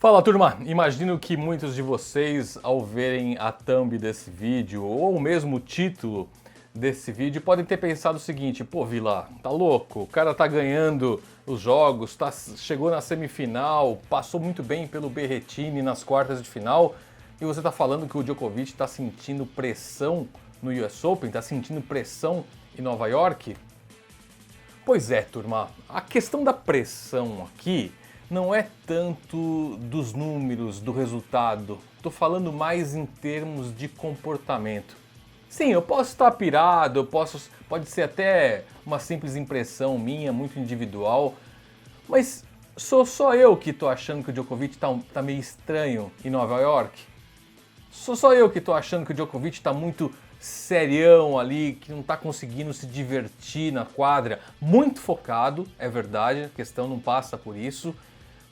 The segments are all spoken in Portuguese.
Fala turma, imagino que muitos de vocês ao verem a thumb desse vídeo ou o mesmo título desse vídeo podem ter pensado o seguinte: pô, Vila, tá louco? O cara tá ganhando os jogos, chegou na semifinal, passou muito bem pelo Berrettini nas quartas de final e você tá falando que o Djokovic tá sentindo pressão no US Open, tá sentindo pressão em Nova York? Pois é, turma, a questão da pressão aqui não é tanto dos números, do resultado. Tô falando mais em termos de comportamento. Sim, eu posso estar pirado, pode ser até uma simples impressão minha, muito individual, mas sou só eu que tô achando que o Djokovic tá meio estranho em Nova York? Sou só eu que tô achando que o Djokovic tá muito serião ali, que não tá conseguindo se divertir na quadra, muito focado, é verdade, a questão não passa por isso,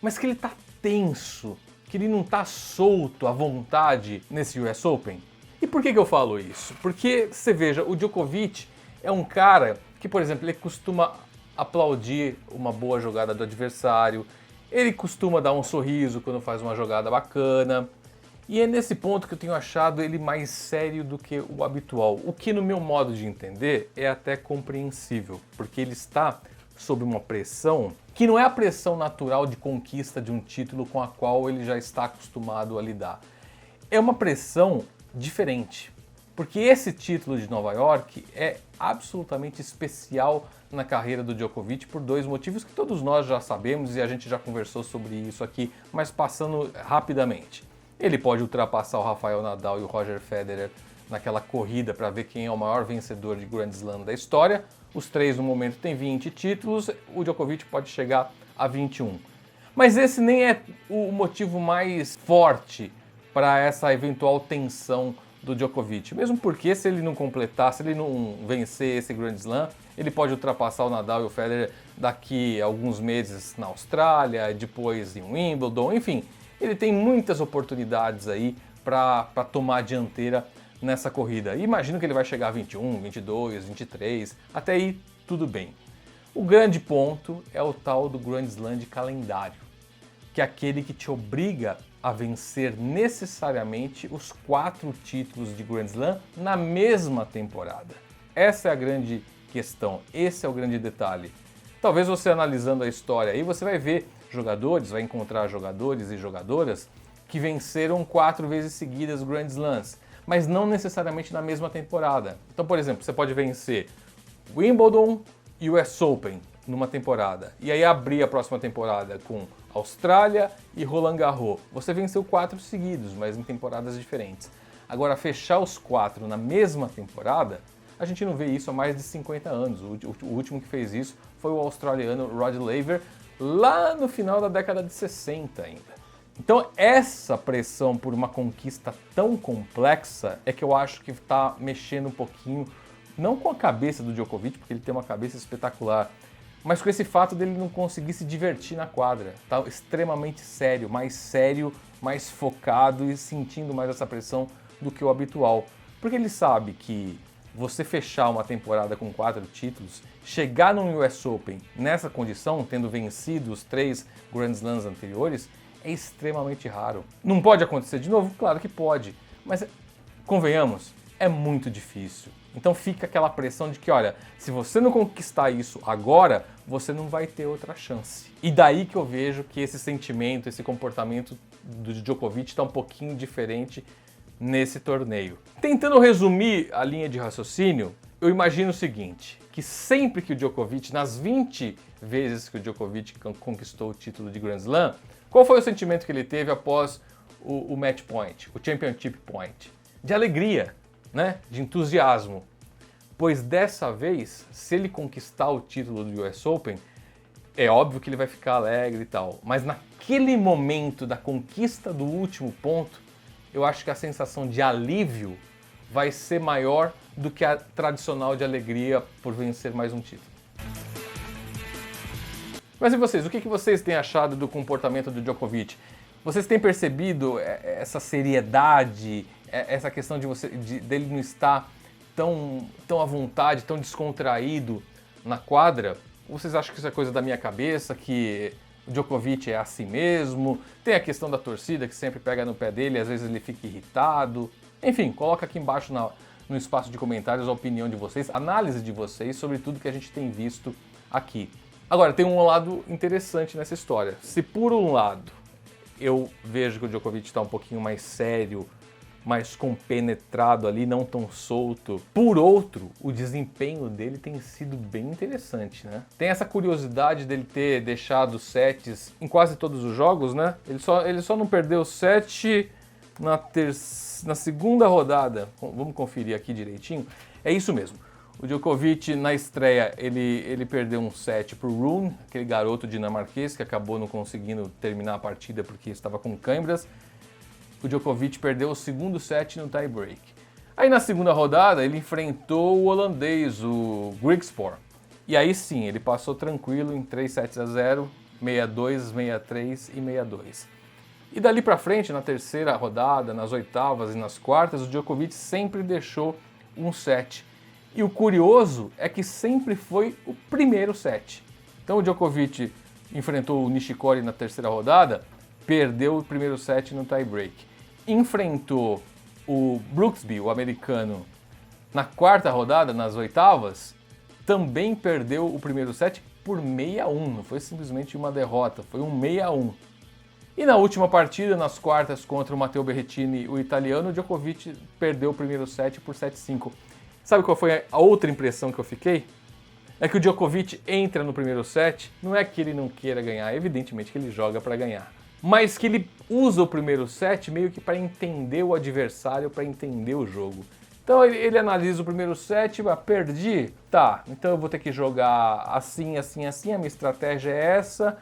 mas que ele tá tenso, que ele não tá solto à vontade nesse US Open. E por que eu falo isso? Porque, você veja, o Djokovic é um cara que, por exemplo, ele costuma aplaudir uma boa jogada do adversário, ele costuma dar um sorriso quando faz uma jogada bacana, e é nesse ponto que eu tenho achado ele mais sério do que o habitual, o que no meu modo de entender é até compreensível, porque ele está sob uma pressão que não é a pressão natural de conquista de um título com a qual ele já está acostumado a lidar. É uma pressão diferente, porque esse título de Nova York é absolutamente especial na carreira do Djokovic por dois motivos que todos nós já sabemos e a gente já conversou sobre isso aqui, mas passando rapidamente. Ele pode ultrapassar o Rafael Nadal e o Roger Federer naquela corrida para ver quem é o maior vencedor de Grand Slam da história. Os três no momento têm 20 títulos, o Djokovic pode chegar a 21. Mas esse nem é o motivo mais forte para essa eventual tensão do Djokovic. Mesmo porque se ele não completar, se ele não vencer esse Grand Slam, ele pode ultrapassar o Nadal e o Federer daqui a alguns meses na Austrália, depois em Wimbledon, enfim. Ele tem muitas oportunidades aí para tomar a dianteira nessa corrida. E imagino que ele vai chegar a 21, 22, 23, até aí tudo bem. O grande ponto é o tal do Grand Slam de calendário, que é aquele que te obriga a vencer necessariamente os 4 títulos de Grand Slam na mesma temporada. Essa é a grande questão, esse é o grande detalhe. Talvez você analisando a história aí, você vai ver vai encontrar jogadores e jogadoras que venceram 4 vezes seguidas Grand Slams, mas não necessariamente na mesma temporada. Então, por exemplo, você pode vencer Wimbledon e US Open numa temporada, e aí abrir a próxima temporada com Austrália e Roland Garros. Você venceu 4 seguidos, mas em temporadas diferentes. Agora, fechar os 4 na mesma temporada, a gente não vê isso há mais de 50 anos. O último que fez isso foi o australiano Rod Laver, lá no final da década de 60 ainda. Então essa pressão por uma conquista tão complexa é que eu acho que está mexendo um pouquinho, não com a cabeça do Djokovic, porque ele tem uma cabeça espetacular, mas com esse fato dele não conseguir se divertir na quadra. Tá extremamente sério, mais focado e sentindo mais essa pressão do que o habitual. Porque ele sabe que você fechar uma temporada com 4 títulos, chegar no US Open nessa condição, tendo vencido os 3 Grand Slams anteriores, é extremamente raro. Não pode acontecer de novo? Claro que pode, mas convenhamos, é muito difícil. Então fica aquela pressão de que, olha, se você não conquistar isso agora, você não vai ter outra chance. E daí que eu vejo que esse sentimento, esse comportamento do Djokovic está um pouquinho diferente nesse torneio. Tentando resumir a linha de raciocínio, eu imagino o seguinte, que sempre que o Djokovic, nas 20 vezes que o Djokovic conquistou o título de Grand Slam, qual foi o sentimento que ele teve após o match point, o championship point? De alegria, né? De entusiasmo. Pois dessa vez, se ele conquistar o título do US Open, é óbvio que ele vai ficar alegre e tal, mas naquele momento da conquista do último ponto, eu acho que a sensação de alívio vai ser maior do que a tradicional de alegria por vencer mais um título. Mas e vocês? O que vocês têm achado do comportamento do Djokovic? Vocês têm percebido essa seriedade, essa questão dele não estar tão à vontade, tão descontraído na quadra? Ou vocês acham que isso é coisa da minha cabeça, que o Djokovic é assim mesmo, tem a questão da torcida que sempre pega no pé dele, às vezes ele fica irritado. Enfim, coloca aqui embaixo no espaço de comentários a opinião de vocês, a análise de vocês sobre tudo que a gente tem visto aqui. Agora, tem um lado interessante nessa história. Se por um lado eu vejo que o Djokovic está um pouquinho mais sério, mais compenetrado ali, não tão solto. Por outro, o desempenho dele tem sido bem interessante, né? Tem essa curiosidade dele ter deixado sets em quase todos os jogos, né? Ele só não perdeu set na segunda rodada. Vamos conferir aqui direitinho. É isso mesmo. O Djokovic, na estreia, ele perdeu um set pro Rune, aquele garoto dinamarquês que acabou não conseguindo terminar a partida porque estava com câimbras. O Djokovic perdeu o segundo set no tie-break. Aí na segunda rodada ele enfrentou o holandês, o Griekspoor. E aí sim, ele passou tranquilo em 3-7-0, 6-2, 6-3 e 6-2. E dali pra frente, na terceira rodada, nas oitavas e nas quartas, o Djokovic sempre deixou um set. E o curioso é que sempre foi o primeiro set. Então o Djokovic enfrentou o Nishikori na terceira rodada, perdeu o primeiro set no tie-break. Enfrentou o Brooksby, o americano, na quarta rodada, nas oitavas, também perdeu o primeiro set por 6-1. Não foi simplesmente uma derrota, foi um 6-1. E na última partida, nas quartas, contra o Matteo Berrettini, o italiano, o Djokovic perdeu o primeiro set por 7-5. Sabe qual foi a outra impressão que eu fiquei? É que o Djokovic entra no primeiro set, não é que ele não queira ganhar, evidentemente que ele joga para ganhar, mas que ele usa o primeiro set meio que para entender o adversário, para entender o jogo. Então ele analisa o primeiro set, perdi? Tá, então eu vou ter que jogar assim, assim, assim, a minha estratégia é essa,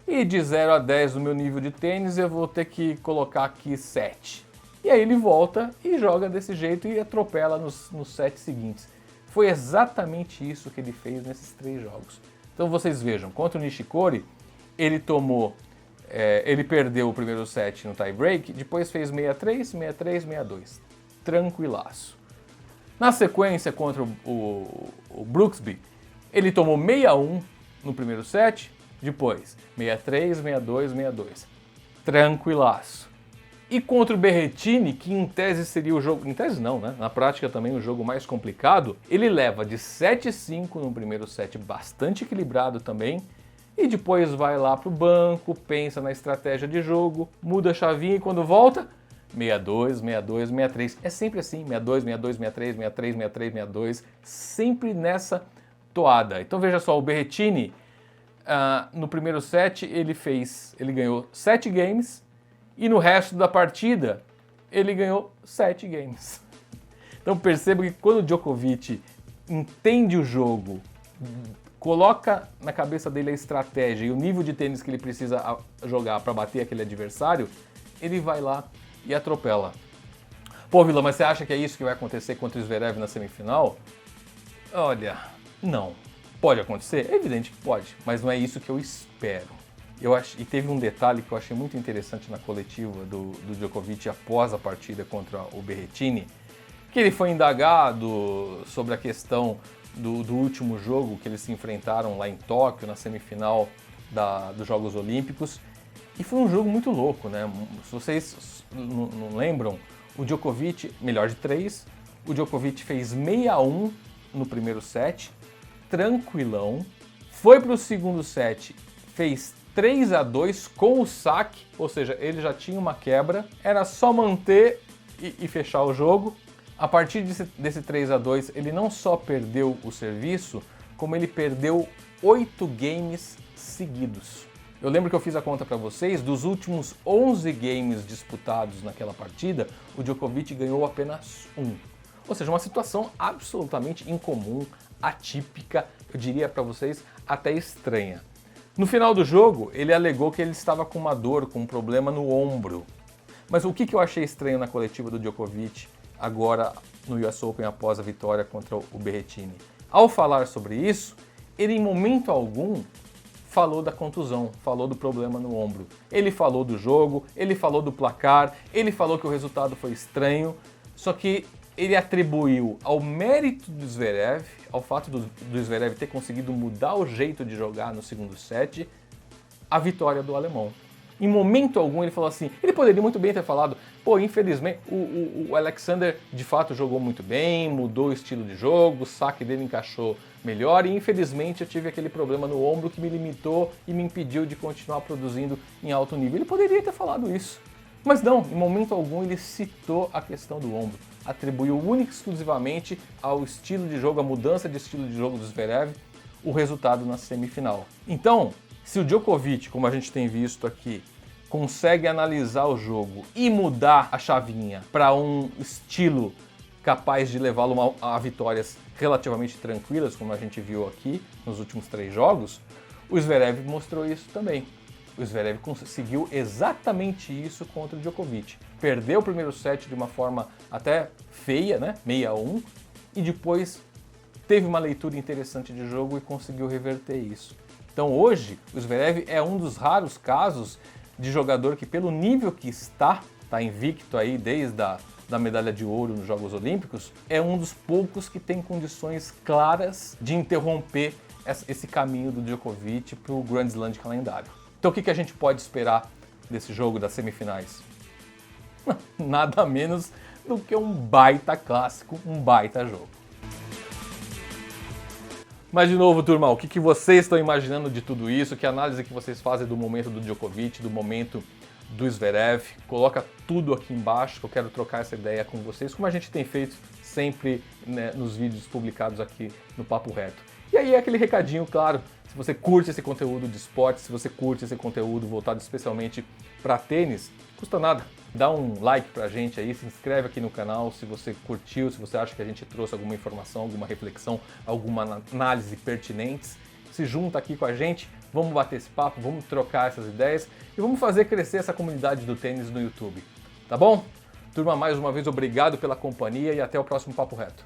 e de 0 a 10 no meu nível de tênis eu vou ter que colocar aqui 7. E aí ele volta e joga desse jeito e atropela nos sets seguintes. Foi exatamente isso que ele fez nesses 3 jogos. Então vocês vejam, contra o Nishikori, ele perdeu o primeiro set no tie-break, depois fez 6-3, 6-3, 6-2. Tranquilaço. Na sequência, contra o Brooksby, ele tomou 6-1 no primeiro set, depois 6-3, 6-2, 6-2. Tranquilaço. E contra o Berrettini, que em tese seria o jogo... Em tese não, né? Na prática também o jogo mais complicado. Ele leva de 7-5 no primeiro set, bastante equilibrado também. E depois vai lá pro banco, pensa na estratégia de jogo, muda a chavinha e quando volta... 6-2, 6-2, 6-3. É sempre assim, 6-2, 6-2, 6-3, 6-3, 6-3, 6-2. Sempre nessa toada. Então veja só, o Berrettini, no primeiro set, ele ganhou 7 games. E no resto da partida, ele ganhou 7 games. Então perceba que quando o Djokovic entende o jogo, coloca na cabeça dele a estratégia e o nível de tênis que ele precisa jogar para bater aquele adversário, ele vai lá e atropela. Pô, Vila, mas você acha que é isso que vai acontecer contra o Zverev na semifinal? Olha, não. Pode acontecer? É evidente que pode, mas não é isso que eu espero. E teve um detalhe que eu achei muito interessante na coletiva do Djokovic após a partida contra o Berrettini, que ele foi indagado sobre a questão do último jogo que eles se enfrentaram lá em Tóquio, na semifinal dos Jogos Olímpicos, e foi um jogo muito louco, né? Se vocês não lembram, o Djokovic, melhor de 3, o Djokovic fez 6-1 no primeiro set, tranquilão, foi para o segundo set, fez 3-2 com o saque, ou seja, ele já tinha uma quebra, era só manter e fechar o jogo. A partir desse 3-2, ele não só perdeu o serviço, como ele perdeu 8 games seguidos. Eu lembro que eu fiz a conta para vocês, dos últimos 11 games disputados naquela partida, o Djokovic ganhou apenas 1. Ou seja, uma situação absolutamente incomum, atípica, eu diria para vocês até estranha. No final do jogo, ele alegou que ele estava com uma dor, com um problema no ombro. Mas o que eu achei estranho na coletiva do Djokovic agora no US Open após a vitória contra o Berrettini? Ao falar sobre isso, ele em momento algum falou da contusão, falou do problema no ombro. Ele falou do jogo, ele falou do placar, ele falou que o resultado foi estranho, só que ele atribuiu ao mérito do Zverev, ao fato do Zverev ter conseguido mudar o jeito de jogar no segundo set, a vitória do alemão. Em momento algum ele falou assim, ele poderia muito bem ter falado, pô, infelizmente o Alexander de fato jogou muito bem, mudou o estilo de jogo, o saque dele encaixou melhor e infelizmente eu tive aquele problema no ombro que me limitou e me impediu de continuar produzindo em alto nível. Ele poderia ter falado isso, mas não, em momento algum ele citou a questão do ombro, atribuiu única e exclusivamente ao estilo de jogo, a mudança de estilo de jogo do Zverev, o resultado na semifinal. Então, se o Djokovic, como a gente tem visto aqui, consegue analisar o jogo e mudar a chavinha para um estilo capaz de levá-lo a vitórias relativamente tranquilas, como a gente viu aqui nos últimos 3 jogos, o Zverev mostrou isso também. O Zverev conseguiu exatamente isso contra o Djokovic. Perdeu o primeiro set de uma forma até feia, né? 6-1, e depois teve uma leitura interessante de jogo e conseguiu reverter isso. Então hoje, o Zverev é um dos raros casos de jogador que, pelo nível que está invicto aí desde da medalha de ouro nos Jogos Olímpicos, é um dos poucos que tem condições claras de interromper esse caminho do Djokovic para o Grand Slam de calendário. Então o que a gente pode esperar desse jogo das semifinais? Nada menos do que um baita clássico, um baita jogo. Mas de novo, turma, o que vocês estão imaginando de tudo isso? Que análise que vocês fazem do momento do Djokovic, do momento do Zverev? Coloca tudo aqui embaixo, que eu quero trocar essa ideia com vocês, como a gente tem feito sempre, né, nos vídeos publicados aqui no Papo Reto. E aí é aquele recadinho, claro, se você curte esse conteúdo de esporte, se você curte esse conteúdo voltado especialmente para tênis, custa nada. Dá um like pra gente aí, se inscreve aqui no canal se você curtiu, se você acha que a gente trouxe alguma informação, alguma reflexão, alguma análise pertinentes. Se junta aqui com a gente, vamos bater esse papo, vamos trocar essas ideias e vamos fazer crescer essa comunidade do tênis no YouTube. Tá bom? Turma, mais uma vez obrigado pela companhia e até o próximo Papo Reto.